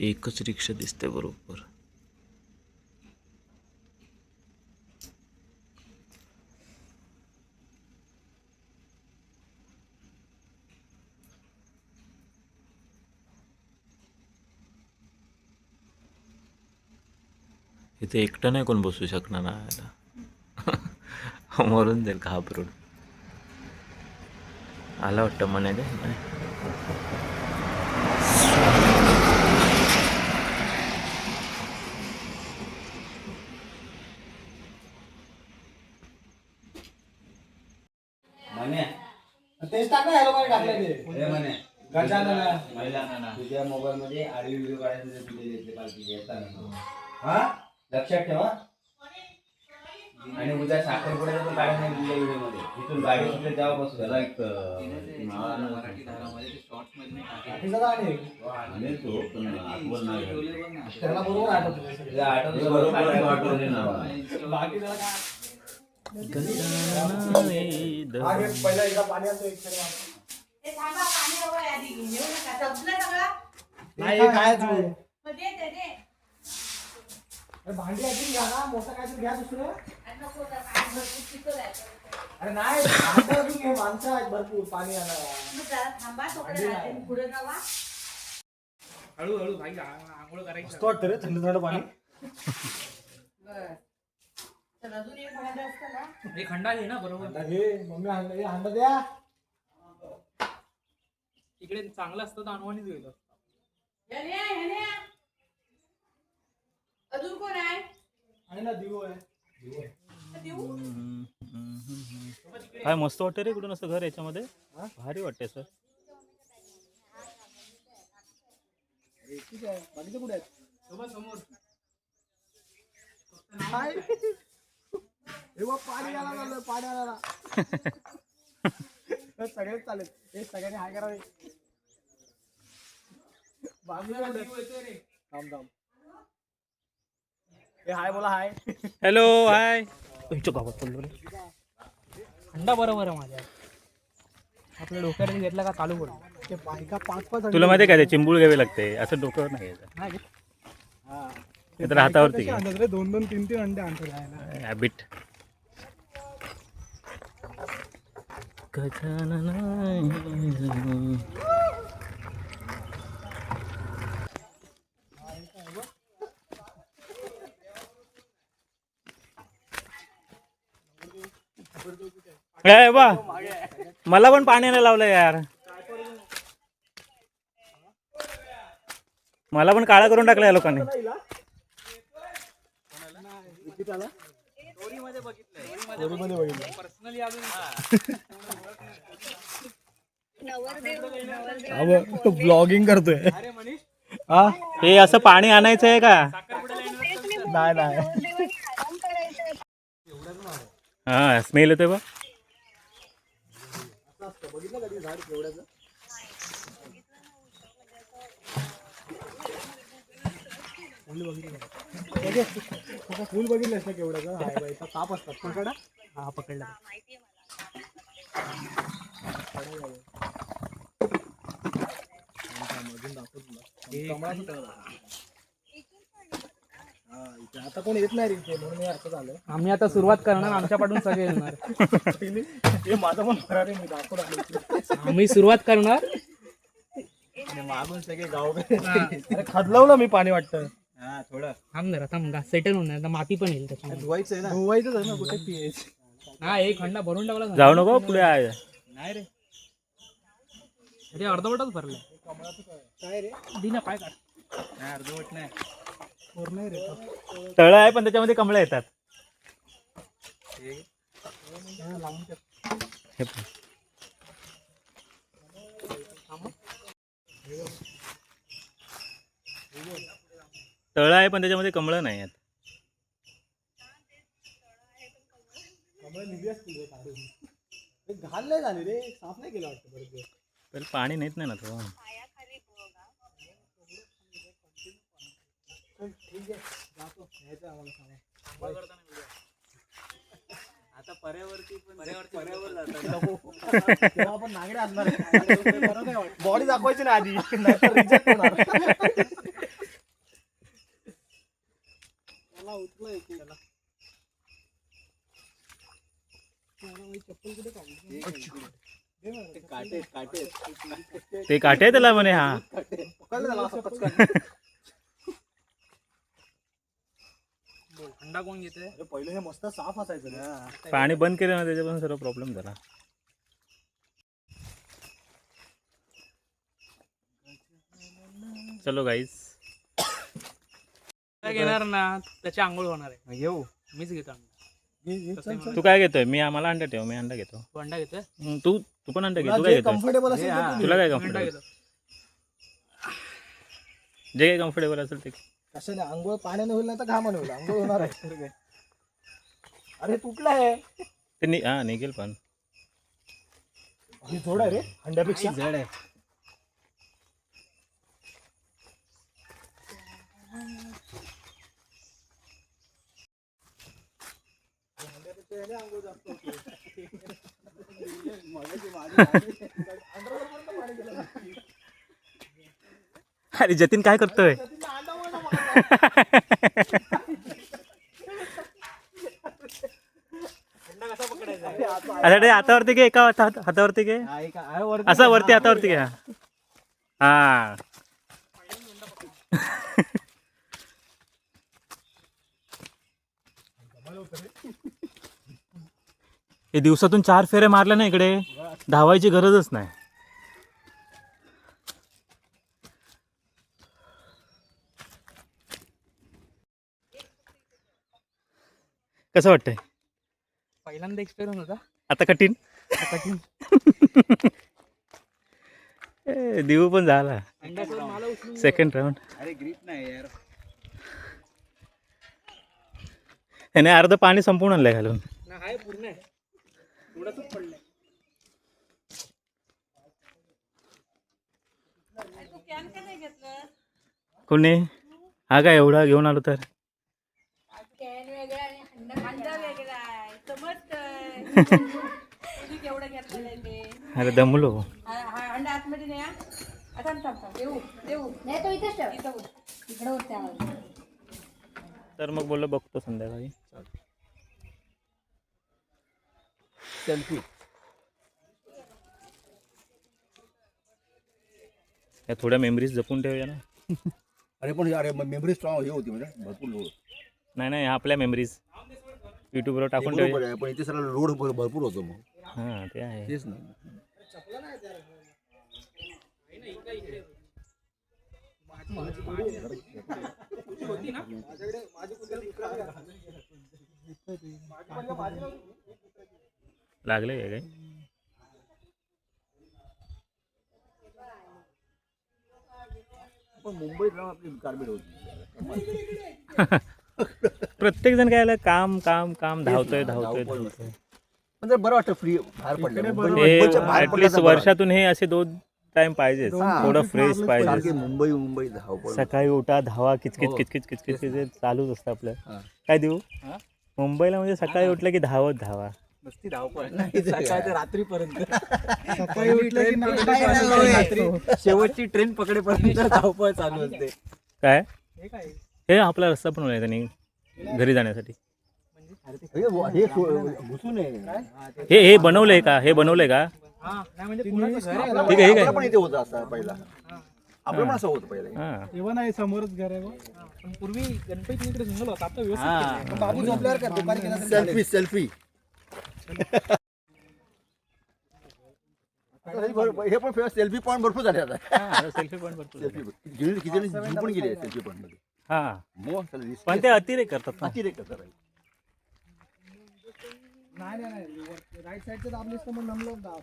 एकच रिक्षा दिसते बरोबर. इथे एकटं नाही कोण बसू शकणार ना याला. मरून जाईल घाबरून. आला वाटतं म्हणाले. तेच टाक ना लोकांनी टाकले ते म्हणे तुझ्या मोबाईल मध्ये आडवी व्हिडिओ काढायचे तुझे पालखी हा लक्षात ठेवा. आणि उद्या साखरपुड्याचा पण काढायचं नाही तुझ्या व्हिडिओ मध्ये. इथून गाडी सुद्धा जेव्हा बसू त्याला एक मराठी धारामध्ये शॉर्ट्स मध्ये त्याला बरोबर आठवतो बाकी पहिला एकदा पाणी आणतो एक भांडी आधी घ्या ना मोठं काहीतरी घ्या दुसरं. अरे नाही घे माणसं आहेत भरपूर पाणी हळूहळू भाई आंघोळ करायचं वाटतं रे थंड थंड पाणी. एक हंडा घे ना बरोबर घे मम्मी हंडा द्या. इकडे चांगलं असतं तर अनवाणीच गेलं. अजून कोण आहे ना दिवो आहे. काय मस्त वाटतं रे कुठून असं घर याच्यामध्ये. भारी वाटते सर. बाकीचे कुठे आहेत समोर पाणी आला झालं पाणी आला सगळेच चालेल. हे सगळ्यांनी हाय करावे. थांब थांब हाय बोला हाय. Hello hi. गावात पडलो रे. थंडा बरोबर आहे माझ्या. आपल्या डोक्यावर घेतला का चालू पडतो. ते बायका पाच पाच तुला माहिती आहे का ते चिंबूळ घ्यावे लागते असं डोक्यावर नाही घ्यायचं. ते तर हातावरती घे. दोन दोन तीन तीन अंडे आणतो हॅबिट. बा मला पण पाण्याने लावलं यार. मला पण काळा करून टाकला या लोकांनी. ब्लॉगिंग करतोय. हे असं पाणी आणायचं आहे का. नाही नाही हा स्मेल येतोय बा. फुल बघितलंस ना केवढ्याचा ताप असतात. पकडा हा पकडला. आता कोण येत नाही रे म्हणून असं झालं. आम्ही आता सुरुवात करणार. आमच्या पाठून सगळे येणार. हे माझं पण खरा रे. मी दाखवतो आम्ही सुरुवात करणार. मागून सगळे गाव खदलवलं मी पाणी वाटतं. हा थोडं थांब जरा थांब. सेटल होणार माती पण येईल त्याच्यामध्ये. धुवायचं आहे ना. धुवायचंच आहे ना. कुठे पियेच. हा एक खंडा भरून टाकला. जाऊ नको पुढे आहे. नाही रे अरे अर्धवटच भरलाय. काय रे दिना पाय काढ. नाही अर्धवट नाही. नाही रे तळ आहे पण त्याच्यामध्ये कमळं येतात. हे पण. तळ आहे पण त्याच्यामध्ये कमळं नाही आहेत. घाल नाही झाली रे. साफ नाही केलं वाटतं बरं. तर पाणी नेत नाही ना तो. ठीक आहे जातो. आम्हाला आता पर्यावरती आपण नागडे असणार. बॉडी दाखवायची ना आधी. ते काटे त्याला म्हणे हा अंडा कोण घेते? पहिले हे मस्त साफ असायचं ना. पाणी बंद केलं ना त्याच्या पण सर्व प्रॉब्लेम झाला. चलो गाईस घेणार ना त्याची आंघोळ होणार आहे. घेऊ मीच घेतो अंडा. तू काय घेतोय? मी आम्हाला अंडा ठेव, मी अंडा घेतो. तू अंडा घेतोय? तू तू पण अंडा घे. तू काय घेतो? कम्फर्टेबल असेल ते तू तुला काय अंडा कम्फर्टेबल? घेतो. जे काही कम्फर्टेबल असेल ते. कशाने आंघोळ पाण्याने होईल ना तर घामाने होईल. आंघोळ होणार आहे तर काय. अरे तुटला आहे ते हा निघेल पण. ही जोड आहे रे अंड्यापेक्षा. जड आहे. अरे जतीन काय करतोय? अच्छा ते हातावरती घे, एका हातावरती घे, असा वरती हातावरती घे. हा हे दिवसातून 4 फेरे मारल्या ना इकडे धावायची गरजच नाही. कसं वाटतंय? पहिल्यांदा एक्सपिरियन्स होता. आता कठीण दिवू पण झाला अंड्यासोबत मला उचलून सेकंड राऊंड. अरे ग्रीप नाही यार. त्याने अर्ध पाणी संपूर्ण आणलंय घालून. ना हाय पूर्ण आहे. थोडंसंच पडलंय. कोणी हा काय एवढा घेऊन आलो तर? कॅन वेगळा आणि अंडा वेगळा आहे. समजतंय. तुम्ही केवढं घेतलेलं आहे ते. अरे दमलो. हा अंडा आतमध्ये नाही हा. आता थांब देऊ देऊ नाही तो इथेच ठेव. इथं इकडे होत्या. तर मग बोललो बघतो संध्याकाळी. सेल्फी. या थोड्या मेमरीज जपून ठेवूया ना. अरे पण अरे मेमरी स्ट्रॉंग हे होती म्हणजे भरपूर लोड. नाही नाही आपल्या मेमरीज युट्यूबवर टाकून ठेवूया. पण इथे सगळं लोड भरपूर होतो मग. हां ते आहे. तेच ना. लागले काय? पण मुंबईत राहून आपली कार्बेट होती. प्रत्येक जण काय आलं काम काम काम धावतोय धावतोय धावतोय. म्हणजे बरं वाटतं फ्री बाहेर पडलं. हे ऍटलीस्ट वर्षातून हे असे 2 टाइम पाहिजे. थोडं फ्रेश पाहिजे. मुंबई धावपळ. सकाळी उठा धावा किचकिच किचकिच किचकिच किचकिच चालूच असतं आपलं. काय देऊ मुंबईला म्हणजे सकाळी उठलं की धावत धावा. नुसती धावपळ सकाळी ते रात्रीपर्यंत. सकाळी उठलं की रात्री शेवटची ट्रेन पकडेपर्यंत धावपळ चालू असते. काय हे काय हे आपला रस्ता बनवलाय त्यांनी घरी जाण्यासाठी. हे घुसून आहे. हे बनवलंय का? हे बनवलंय का? हा नाही म्हणजे कुणाचं घर आहे. ठीक आहे ठीक आहे. पण इथे होतं असं पहिला. आपलं पण असं होतं पहिला. हां तेव्हा नाही समोरच घर आहे. पण पूर्वी गणपती इकडे जंगल होता. आता व्यवस्थित केलंय. बाबू झोपल्यावर का दुपारी केलं सेल्फी सेल्फी. हे पण सेल्फी पॉइंट भरपूर झाले आता. सेल्फी पॉईंट भरपूर. सेल्फी किती पण गेली सेल्फी पॉइंट मध्ये. हां मग पण ते अतिरेक करतात ना. अतिरेक करतात. नाही राईट साईडचं दाबलीस तर मग नमलो दाब.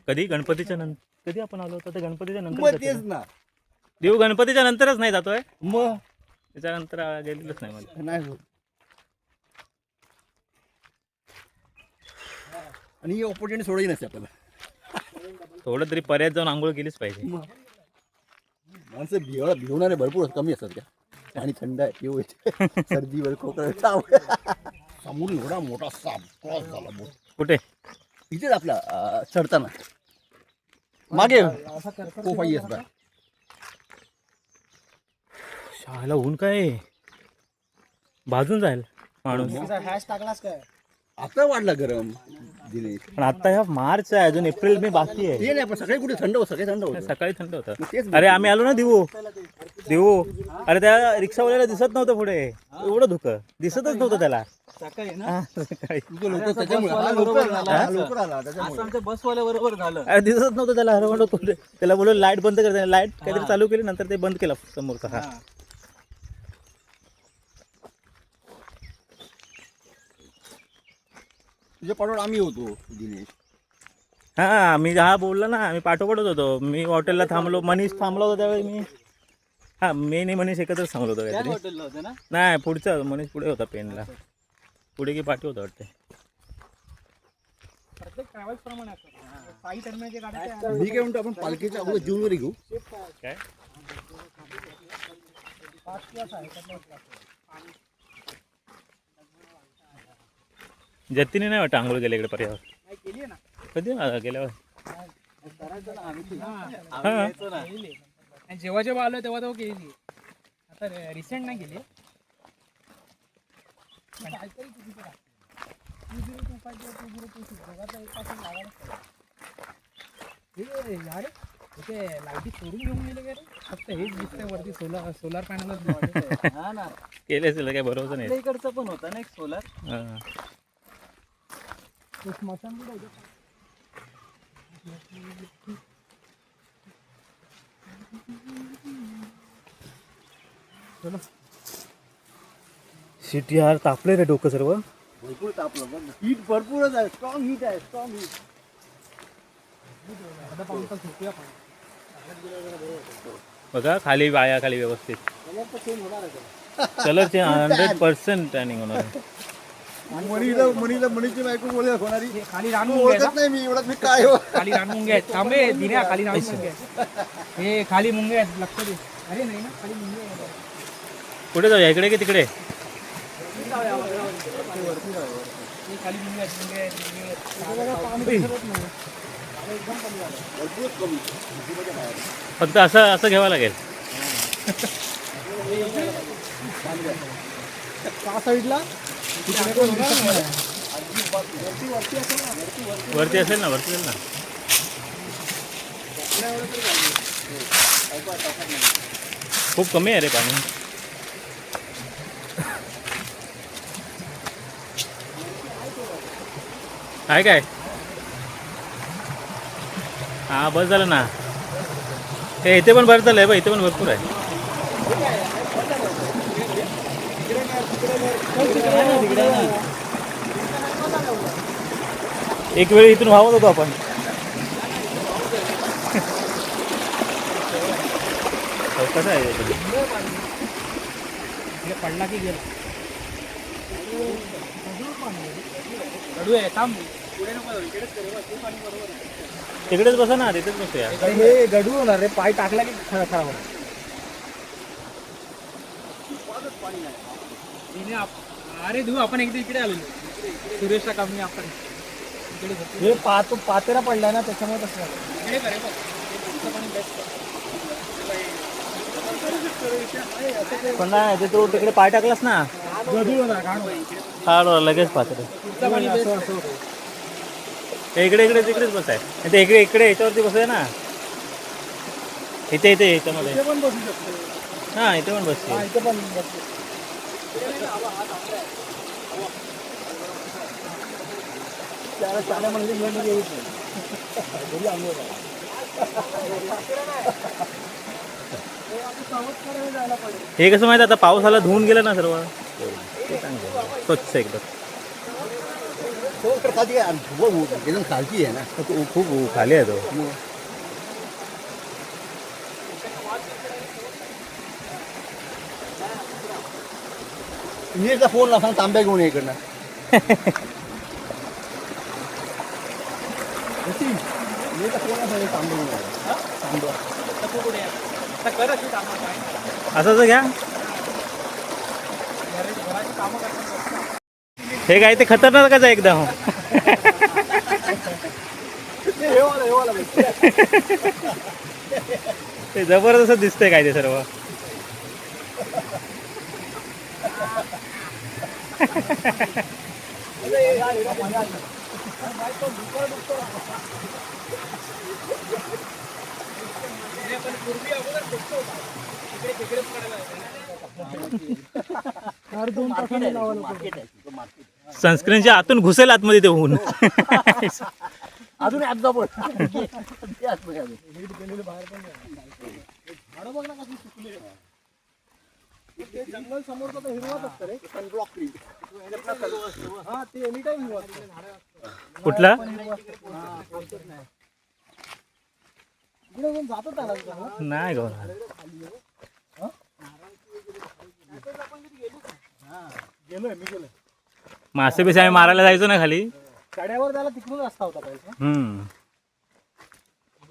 कधी गणपतीच्या नंतर कधी आपण आलो होतो ते गणपतीच्या मग नंतर तेच ना. देऊ गणपतीच्या नंतरच नाही जातोय. मग त्याच्यानंतर गेलेलंच नाही मला. नाही होत. आणि ही ऑपॉर्च्युनिटी सोडायची नसते आपल्याला. थोडं तरी पर्याय जाऊन आंघोळ केलीच पाहिजे. माणसं भिवणारे भरपूर कमी असतात का. आणि थंड आहे येऊ सर्दीवर खोकला समोर एवढा मोठा साप क्रॉस झाला बोट. कुठे? इथेच आपला चढताना मागे कोफाई असतात. ह्याला ऊन काय भाजून जाईल माणूस. हॅश टाकलास काय? आता वाढला गरम दिनेश. पण आता ह्या मार्च आहे, अजून एप्रिल मे बाकी आहे. ते नाही पण सगळे कुठे थंड होतं, सगळे थंड होतं. सकाळी थंड होतं. तेच अरे आम्ही आलो ना देऊ अरे त्या रिक्षावाल्याला दिसत नव्हतं पुढे, एवढं धुकं दिसतच नव्हतं त्याला. सकाळी ना हा, सकाळी लोक त्याच्यामुळे हा लवकर आला त्याच्यामुळे. आमच्या बसवाल्या बरोबर झालं. अरे दिसत नव्हतं त्याला. अरे म्हणतो त्याला बोललो लाईट बंद कर. लाईट काहीतरी चालू केली, नंतर ते बंद केलं समोरचा. हा तुझ्या पाठोड आम्ही होतो दिनेश. हा मी हा बोलला ना, आम्ही पाठोपाठच होतो. मी हॉटेलला थांबलो, मनीष थांबला होता त्यावेळी. मी हा मी नाही मनीष एकत्रच थांबलो होतो काहीतरी. हॉटेलला होतं ना? नाही पुढचा मनीष पुढे होता पेनला. पुढे की पाठी होता वाटते. प्रत्येक ट्रॅव्हल्स प्रमाणे असतात. काही टर्मिनलच्या गाड्या मी काय म्हणतो आपण पालखीच्या अगोदर जून वर घेऊ. काय जतीने नाही वाटतं आंघोळ गेले इकडे पर्यावर. केली ना? कधी गेल्यावर जेव्हा जेव्हा आलो तेव्हा तेव्हा केली. आता रिसेंट नाही केली. यार इथे लाईटी सोडून घेऊन गेले का रे? फक्त हेच दिसतंय वरती सोलार पॅनलच. हा ना, केले असेल काय बरोबर नाही. इकडचं पण होता ना एक सोलार. हा. सिटी यार तापले रे डोकं सर्व. भरपूर तापलं बघ. हीट भरपूरच आहे. स्ट्रॉंग हीट आहे. Strong heat. बघा खाली वाया खाली व्यवस्थित कलर चेंज 100% टॅनिंग होणार आहे. मनीची बायको बोले होणारी. खाली रानून ओळखत नाही मी एवढं मी काय हो. खाली रान मुंगे आहेत. थांबे दिन्या खाली रान मुंगे आहेत. हे खाली मुंगे आहेत, लक्ष दे. अरे नाही ना, खाली मुंगे आहेत. कुठे जाऊया, इकडे की तिकडे? हे खाली मुंगे आहेत, मुंगे आहेत, मुंगे आहेत. फक्त असं असं घ्यावं लागेल. त्या साईडला वरती असेल ना, वरती असेल ना. खूप कमी आहे रे पाणी. आहे काय? हा बस झालं ना. हे इथे पण बरं झालं आहे बा, इथे पण भरपूर आहे. एक वेळ इथून वाहत होतो आपण. कसं आहे पडला की गेला. गडू आहे, थांब. तिकडेच बसा ना, तिथेच बसूया. हे गडू होणार रे, पाय टाकला की खराब होणार. अरे धू आपण एकदा इकडे आलेलो सुरेशला कमी आपण हे पातेरा पडलाय ना, त्याच्यामुळे तसं इकडे करे पण नाही ते तू तिकडे पाय टाकलास ना, गडू होणार काढ लगेच पात्र. इकडे इकडे तिकडेच बसाय. ते इकडे इकडे याच्यावरती बसाय ना, इथे इथे याच्यामध्ये पण बसू शकतो. हा इथे पण बसते. इथे पण बसतो. हे कसं माहिती आता पाऊस आला धुवून गेलं ना सर्व, स्वच्छ एकदम. एकदम खालची आहे ना, खूप खाली आहे तो. नीटचा फोन ला सांग तांब्या घेऊन ये इकडनं. नीटचा फोन ला सांग तांब्या घेऊन ये. असं घ्या. हे काय ते खतरनाकच आहे एकदम. ते जबरदस्त दिसतंय काय ते सर्व. सनस्क्रीनच्या आतून घुसेल आतमध्ये ते ऊन. अजून ऍप जवळ जंगल समोर हिरवाच असतं रे सनब्लॉक ट्री. हा ते एनी टाइम हिरवा असतं. कुठला जातो त्याला नाही गौरा. गेलोय मी गेलोय मासे बिसे आम्ही मारायला जायचो ना खाली. कड्यावर त्याला तिकडून रस्ता होता पाहिजे.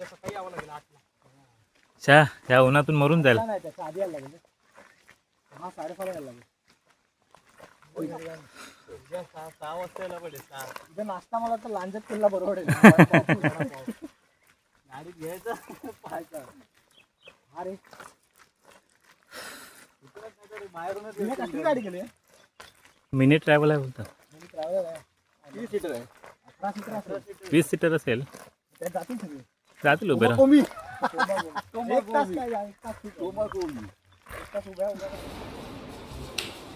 सकाळी यावं लागेल 8ला. ह्या उन्हातून मरून जाईल. नाही त्याच्या आधी यायला लागेल. 6:30 यायला लागेल. 6 वाजता यायला पाहिजे. इथे नाश्ता मला तर लांजत केला बरोबर आहे. गाडीत घ्यायचं पाहायचं. अरे कसली गाडी केली? मिनी ट्रॅव्हल आहे बोलतात. किती सीटर आहे? 18 सीटर असेल. 20 सीटर असेल. त्यात जातील सगळे. जातील उभे राहा. एक तास काय एक तास उभ्या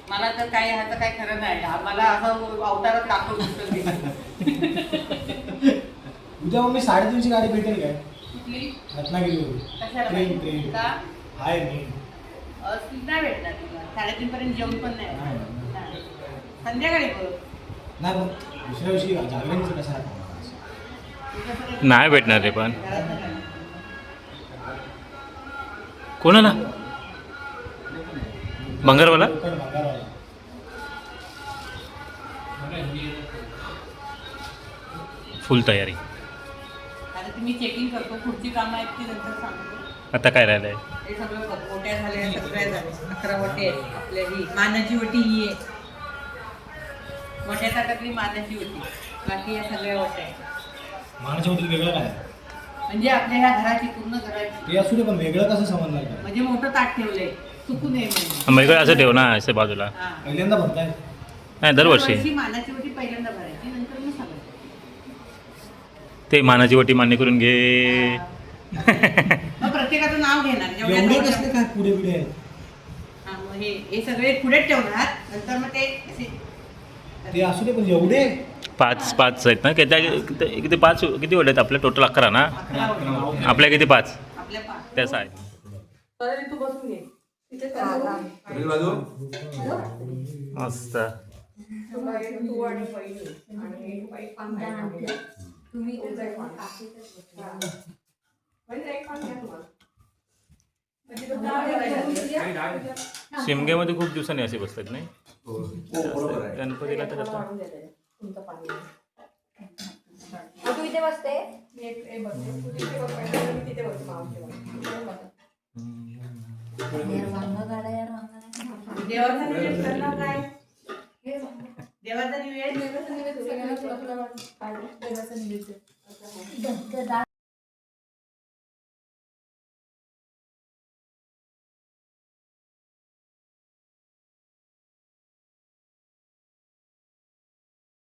मला तर काय ह्याचं काय खरं नाही. मला असं अवतारात दाखवून उद्या मग मी 3:30ची गाडी भेटेल काय कुठली रत्नागिरीवरून? कशाला ट्रेन पाहिजे? ट्रेन का? आहे मी नाही भेटणार तुला. 3:30 पर्यंत जेवण पण नाही. नाही. संध्याकाळी बघ. नाही मग दुसऱ्या दिवशी जागरणीचं कसं आहे? नाही भेटणार रे पण. कोणाला? बंगारवाला? कोकण भागावाला. फुल तयारी. आता तुम्ही चेकिंग करतो. पुढची कामं आहेत ती नंतर सांगतो. आता काय राहिलंय? हे सगळं बघ. मोठ्या झाल्या सगळ्या झाल्या. 11 वटे आहेत आपल्या. ही मानाची वटी ही आहे. मोठ्या ताटातली मानाची वटी. बाकी या सगळ्या वट्या आहेत. मानाच्या होतील वेगळं काय म्हणजे आपल्या ह्या घराची पूर्ण घराची. ते असू दे पण वेगळं कसं समजणार काय? म्हणजे मोठं ताट ठेवलंय. चुकू नये म्हणून. मग इकडे असं ठेव ना असं बाजूला. हा. पहिल्यांदा भरताय नाही दरवर्षी मानाची वटी पहिल्यांदा भरायची नंतर मग सगळं. ते मानाची वटी मान्य करून घे. मग प्रत्येकाचं नाव घेणार. एवढे जेवढ्या कसले काय पुढे पुढे आहेत? हा, मग हे सगळे पुढे ठेवणार. नंतर मग ते असे ते असू दे पण एवढे 5 आहेत ना किती 5 किती वट आहेत आपल्या टोटल 11 ना. 11 वटी. आपल्या किती 5 आपल्या 5. त्याच आहे. तू बसून घे. तिथे मस्त. तू आणि पहिले आणि एक पान घ्या. तुम्ही एक पान. म्हणजे एक पान घ्या तुम्हाला. शिमग्यामध्ये खूप दिवसांनी असे बसतात नाही. गणपतीला तर आता तू इथे बसते. देवाचा निवेद करणार काय?